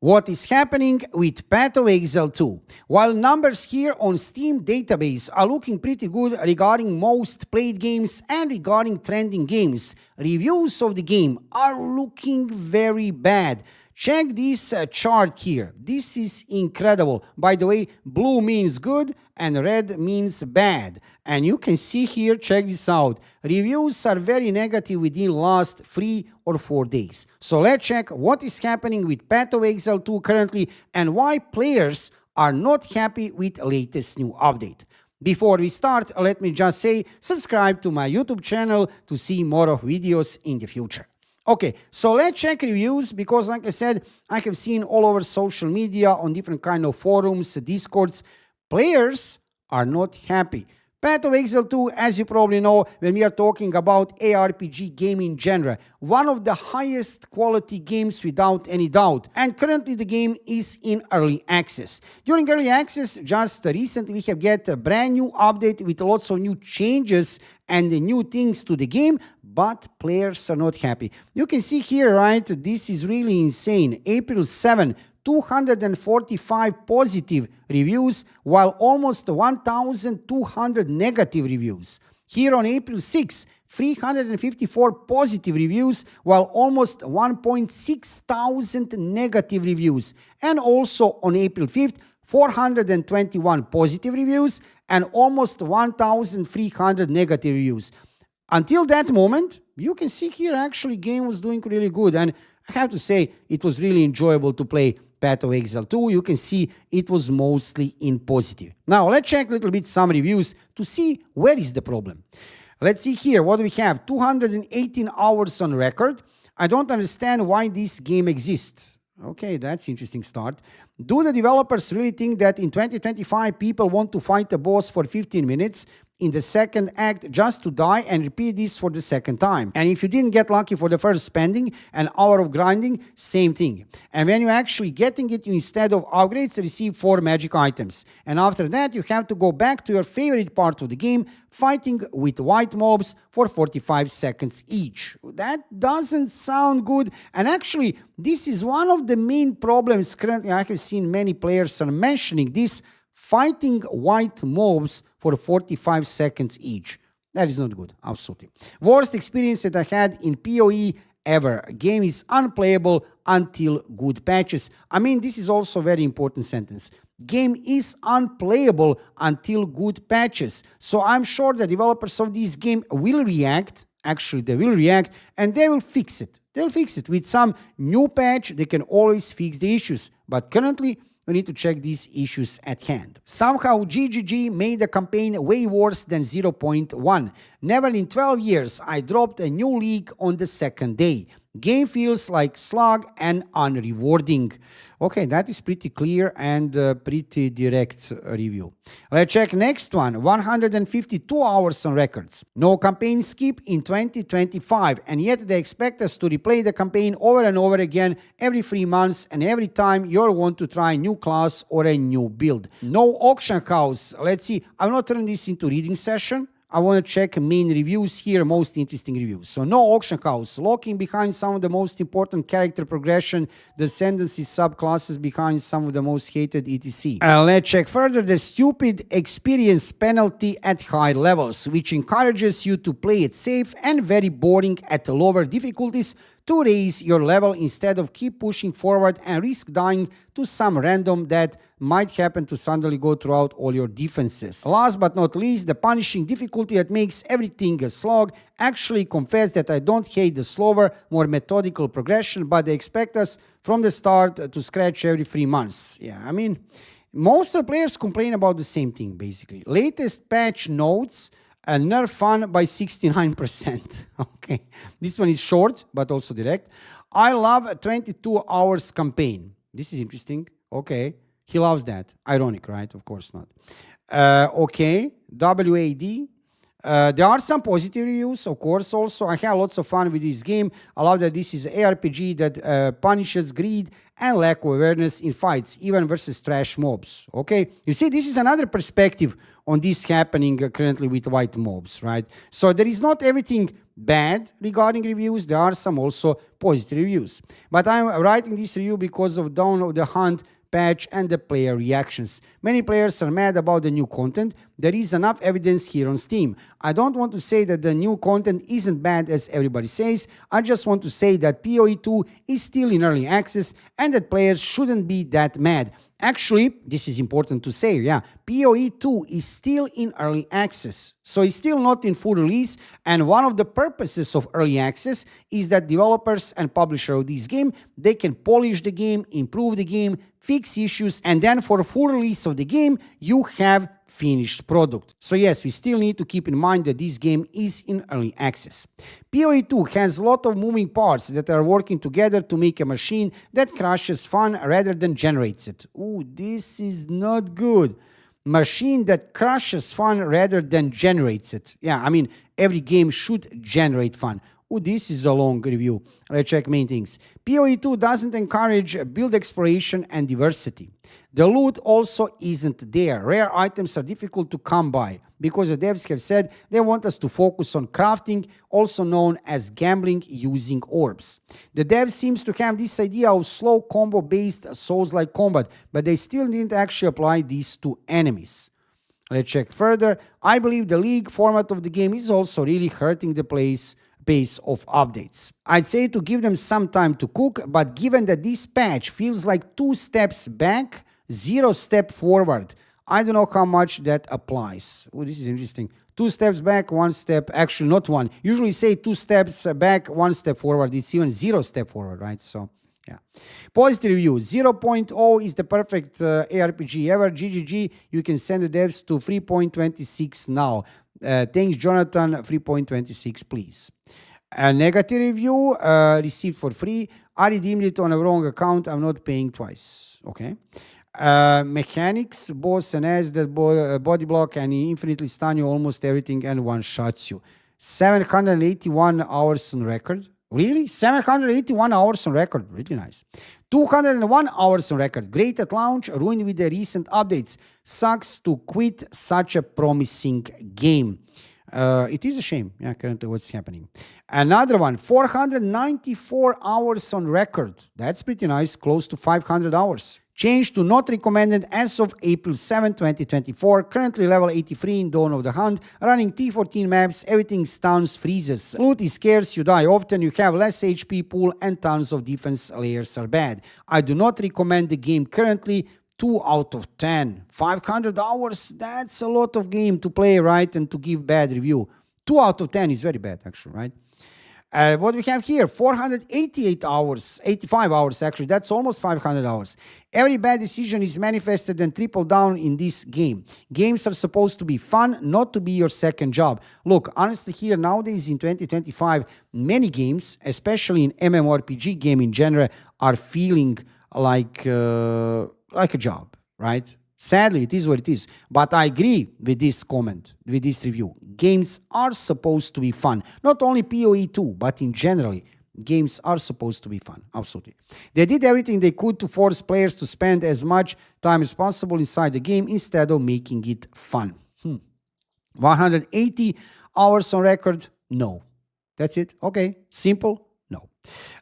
What is happening with Path of Exile 2? While numbers here on Steam database are looking pretty good regarding most played games and regarding trending games, reviews of the game are looking very bad. Check this chart here. This is incredible. By the way, blue means good and red means bad. And you can see here, check this out. Reviews are very negative within last 3 or 4 days. So let's check what is happening with Path of Exile 2 currently and why players are not happy with latest new update. Before we start, let me just say, subscribe to my YouTube channel to see more of videos in the future. Okay, so let's check reviews because like I said, I have seen all over social media on different kind of forums, discords, players are not happy. Path of Exile 2, as you probably know, when we are talking about ARPG game in genre, one of the highest quality games without any doubt. And currently the game is in early access. During early access, just recently we have get a brand new update with lots of new changes and new things to the game, but players are not happy. You can see here, right, this is really insane. April 7, 245 positive reviews, while almost 1,200 negative reviews. Here on April 6, 354 positive reviews, while almost 1.6 thousand negative reviews. And also on April 5th, 421 positive reviews and almost 1,300 negative reviews. Until that moment, you can see here actually game was doing really good, and I have to say it was really enjoyable to play Path of Exile 2. You can see it was mostly in positive. Now let's check a little bit some reviews to see where is the problem. Let's see here, what do we have? 218 hours on record. I don't understand why this game exists. Okay, that's interesting start. Do the developers really think that in 2025 people want to fight a boss for 15 minutes in the second act just to die and repeat this for the second time? And if you didn't get lucky for the first spending an hour of grinding, same thing. And when you're actually getting it, you instead of upgrades receive 4 magic items. And after that you have to go back to your favorite part of the game, fighting with white mobs for 45 seconds each. That doesn't sound good, and actually this is one of the main problems currently. I have seen many players are mentioning this, fighting white mobs for 45 seconds each. That is not good, absolutely. Worst experience that I had in POE ever. Game is unplayable until good patches. I mean, this is also a very important sentence. Game is unplayable until good patches. So I'm sure the developers of this game will react. Actually, they will react and they will fix it. They'll fix it. With some new patch, they can always fix the issues. But currently, we need to check these issues at hand. Somehow GGG made the campaign way worse than 0.1. Never in 12 years I dropped a new league on the second day. Game feels like slog and unrewarding. Okay, that is pretty clear and pretty direct review. Let's check next one. 152 hours on records. No campaign skip in 2025, and yet they expect us to replay the campaign over and over again every 3 months, and every time you want to try a new class or a new build. No auction house. Let's see. I will not turn this into reading session. I want to check main reviews here, most interesting reviews. So no auction house, locking behind some of the most important character progression, descendancy subclasses behind some of the most hated etc. Let's check further the stupid experience penalty at high levels, which encourages you to play it safe and very boring at lower difficulties to raise your level instead of keep pushing forward and risk dying to some random that might happen to suddenly go throughout all your defenses. Last but not least, the punishing difficulty that makes everything a slog. Actually confess that I don't hate the slower, more methodical progression, but they expect us from the start to scratch every 3 months. Yeah, I mean, most of the players complain about the same thing basically. Latest patch notes, nerf fun by 69%. Okay, this one is short but also direct. I love a 22 hours campaign. This is interesting. Okay, he loves that. Ironic, right? Of course not. Okay, WAD. There are some positive reviews, of course, also. I had lots of fun with this game. I love that this is an ARPG that punishes greed and lack of awareness in fights, even versus trash mobs. Okay, you see, this is another perspective on this happening currently with white mobs, right? So there is not everything bad regarding reviews. There are some also positive reviews. But I'm writing this review because of Dawn of the Hunt patch and the player reactions. Many players are mad about the new content. There is enough evidence here on Steam. I don't want to say that the new content isn't bad as everybody says. I just want to say that POE2 is still in early access and that players shouldn't be that mad. Actually, this is important to say, yeah, POE2 is still in early access. So it's still not in full release, and one of the purposes of early access is that developers and publishers of this game, they can polish the game, improve the game, fix issues, and then for full release of the game, you have finished product. So yes, we still need to keep in mind that this game is in early access. POE2 has a lot of moving parts that are working together to make a machine that crushes fun rather than generates it. Ooh, this is not good. Machine that crushes fun rather than generates it. Yeah, I mean, every game should generate fun. Oh, this is a long review. Let's check main things. POE2 doesn't encourage build exploration and diversity. The loot also isn't there. Rare items are difficult to come by because the devs have said they want us to focus on crafting, also known as gambling using orbs. The devs seems to have this idea of slow combo-based Souls-like combat, but they still didn't actually apply this to enemies. Let's check further. I believe the League format of the game is also really hurting the pace of updates. I'd say to give them some time to cook, but given that this patch feels like 2 steps back, 0 step forward, I don't know how much that applies. Oh, this is interesting. 2 steps back, 1 step, actually not one. Usually say 2 steps back, 1 step forward. It's even 0 step forward, right? So, yeah. Positive review. 0.0 is the perfect ARPG ever. GGG, you can send the devs to 3.26 now. Thanks, Jonathan. 3.26, please. A negative review received for free. I redeemed it on a wrong account. I'm not paying twice. Okay. Mechanics, boss and as that body block and infinitely stun you almost everything and one shots you. 781 hours on record. Really? 781 hours on record. Really nice. 201 hours on record. Great at launch, ruined with the recent updates. Sucks to quit such a promising game. It is a shame, yeah, currently what's happening. Another one, 494 hours on record. That's pretty nice, close to 500 hours. Changed to not recommended as of April 7, 2024. Currently level 83 in Dawn of the Hunt. Running T14 maps, everything stuns, freezes. Loot is scarce, you die often, you have less HP pool, and tons of defense layers are bad. I do not recommend the game currently. 2 out of 10. 500 hours, that's a lot of game to play, right? And to give bad review. 2 out of 10 is very bad, actually, right? What we have here, 488 hours, 85 hours actually, that's almost 500 hours. Every bad decision is manifested and tripled down in this game. Games are supposed to be fun, not to be your second job. Look, honestly here, nowadays in 2025, many games, especially in MMORPG game in general, are feeling like a job, right? Sadly, it is what it is. But I agree with this comment, with this review. Games are supposed to be fun. Not only POE2, but in general, games are supposed to be fun. Absolutely. They did everything they could to force players to spend as much time as possible inside the game instead of making it fun. 180 hours on record? No. That's it? Okay. Simple? No.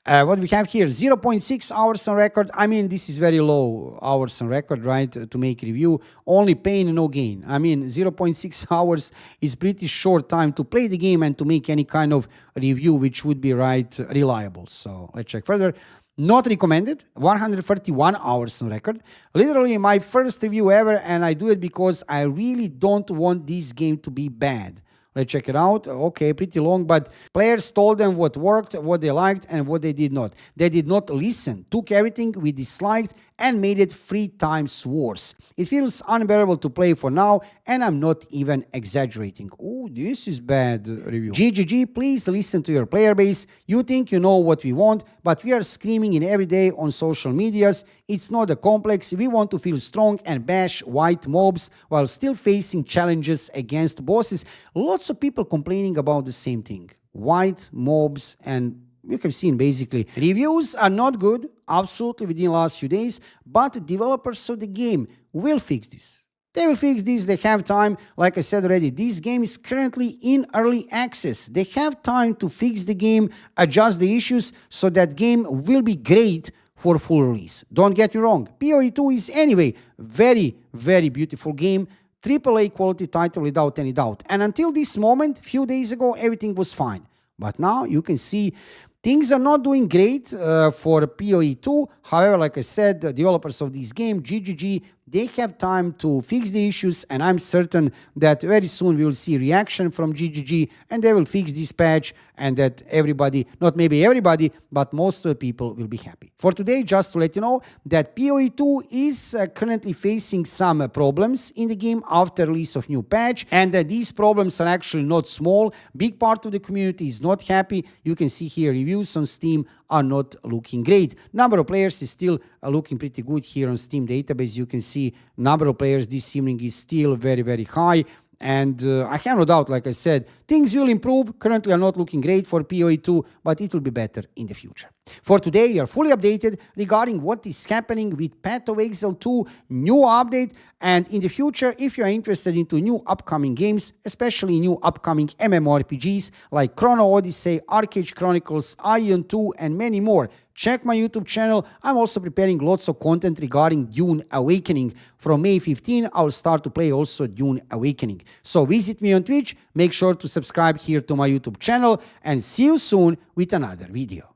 What we have here, 0.6 hours on record. I mean, this is very low hours on record, right, to make review. Only pain, no gain. I mean, 0.6 hours is pretty short time to play the game and to make any kind of review which would be right reliable. So let's check further. Not recommended, 131 hours on record. Literally my first review ever, and I do it because I really don't want this game to be bad. Let's check it out. Okay, pretty long, but players told them what worked, what they liked, and what they did not. They did not listen, took everything we disliked, and made it 3 times worse. It feels unbearable to play for now, and I'm not even exaggerating. Oh, this is bad review. GGG, please listen to your player base. You think you know what we want, but we are screaming in every day on social medias. It's not a complex. We want to feel strong and bash white mobs while still facing challenges against bosses. Lots of people complaining about the same thing. White mobs, and you have seen basically reviews are not good, absolutely, within the last few days, but developers of the game will fix this. They will fix this, they have time. Like I said already, this game is currently in early access. They have time to fix the game, adjust the issues, so that game will be great for full release. Don't get me wrong, POE2 is anyway very, very beautiful game, AAA quality title without any doubt. And until this moment, few days ago, everything was fine. But now you can see things are not doing great for POE2. However, like I said, the developers of this game, GGG, they have time to fix the issues, and I'm certain that very soon we will see reaction from GGG, and they will fix this patch, and that everybody, not maybe everybody, but most of the people will be happy. For today, just to let you know that POE2 is currently facing some problems in the game after release of new patch, and these problems are actually not small. Big part of the community is not happy. You can see here reviews on Steam are not looking great. Number of players is still looking pretty good here on Steam database. You can see number of players this evening is still very, very high. And I have no doubt, like I said, things will improve. Currently are not looking great for POE2, but it will be better in the future. For today, you are fully updated regarding what is happening with Path of Exile 2 new update. And in the future, if you are interested into new upcoming games, especially new upcoming MMORPGs like Chrono Odyssey, Arcade Chronicles, Ion 2, and many more, check my YouTube channel. I'm also preparing lots of content regarding Dune Awakening. From May 15, I'll start to play also Dune Awakening. So visit me on Twitch, make sure to subscribe here to my YouTube channel, and see you soon with another video.